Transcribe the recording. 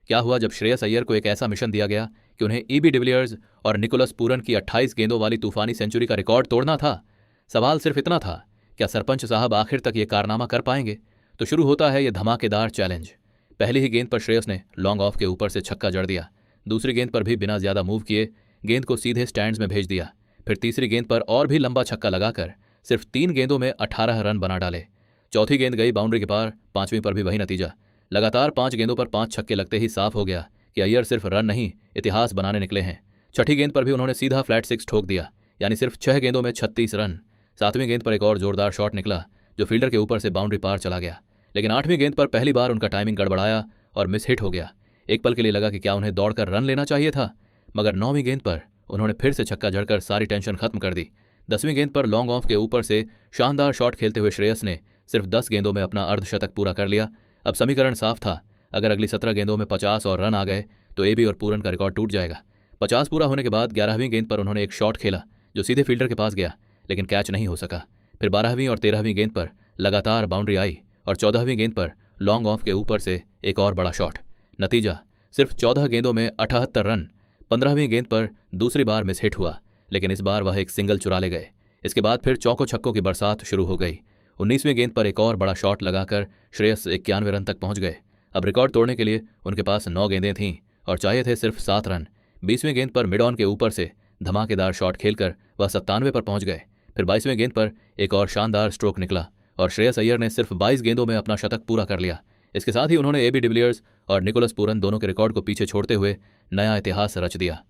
क्या हुआ जब श्रेयस अय्यर को एक ऐसा मिशन दिया गया कि उन्हें एबी डिविलियर्स और निकोलस पूरन की 28 गेंदों वाली तूफानी सेंचुरी का रिकॉर्ड तोड़ना था। सवाल सिर्फ इतना था, क्या सरपंच साहब आखिर तक ये कारनामा कर पाएंगे? तो शुरू होता है ये धमाकेदार चैलेंज। पहली ही गेंद पर श्रेयस ने लॉन्ग ऑफ के ऊपर से छक्का जड़ दिया। दूसरी गेंद पर भी बिना ज्यादा मूव किए गेंद को सीधे स्टैंड्स में भेज दिया। फिर तीसरी गेंद पर और भी लंबा छक्का लगाकर सिर्फ 3 गेंदों में 18 रन बना डाले। चौथी गेंद गई बाउंड्री के पार, पांचवीं पर भी वही नतीजा। लगातार 5 गेंदों पर 5 छक्के लगते ही साफ हो गया कि अय्यर सिर्फ रन नहीं, इतिहास बनाने निकले हैं। छठी गेंद पर भी उन्होंने सीधा फ्लैट 6 ठोक दिया, यानी सिर्फ 6 गेंदों में 36 रन। 7वीं गेंद पर एक और जोरदार शॉट निकला जो फील्डर के ऊपर से बाउंड्री पार चला गया, लेकिन 8वीं गेंद पर पहली बार उनका टाइमिंग गड़बड़ाया और मिस हिट हो गया। एक पल के लिए लगा कि क्या उन्हें दौड़कर रन लेना चाहिए था, मगर 9वीं गेंद पर उन्होंने फिर से छक्का जड़कर सारी टेंशन खत्म कर दी। 10वीं गेंद पर लॉन्ग ऑफ के ऊपर से शानदार शॉट खेलते हुए श्रेयस ने सिर्फ 10 गेंदों में अपना अर्धशतक पूरा कर लिया। अब समीकरण साफ था, अगर अगली 17 गेंदों में 50 और रन आ गए तो एबी और पूरन का रिकॉर्ड टूट जाएगा। 50 पूरा होने के बाद 11वीं गेंद पर उन्होंने एक शॉट खेला जो सीधे फील्डर के पास गया, लेकिन कैच नहीं हो सका। फिर 12वीं और 13वीं गेंद पर लगातार बाउंड्री आई और 14वीं गेंद पर लॉन्ग ऑफ के ऊपर से एक और बड़ा शॉट। नतीजा सिर्फ 14 गेंदों में 78 रन। 15वीं गेंद पर दूसरी बार मिस हिट हुआ, लेकिन इस बार वह एक सिंगल चुरा ले गए। इसके बाद फिर चौकों छक्कों की बरसात शुरू हो गई। 19वीं गेंद पर एक और बड़ा शॉट लगाकर श्रेयस 91 रन तक पहुंच गए। अब रिकॉर्ड तोड़ने के लिए उनके पास 9 गेंदें थीं और चाहिए थे सिर्फ 7 रन। 20वीं गेंद पर मिड ऑन के ऊपर से धमाकेदार शॉट खेलकर वह 97 पर पहुंच गए। फिर 22वीं गेंद पर एक और शानदार स्ट्रोक निकला और श्रेयस अय्यर ने सिर्फ 22 गेंदों में अपना शतक पूरा कर लिया। इसके साथ ही उन्होंने एबी डिविलियर्स और निकोलस पूरन दोनों के रिकॉर्ड को पीछे छोड़ते हुए नया इतिहास रच दिया।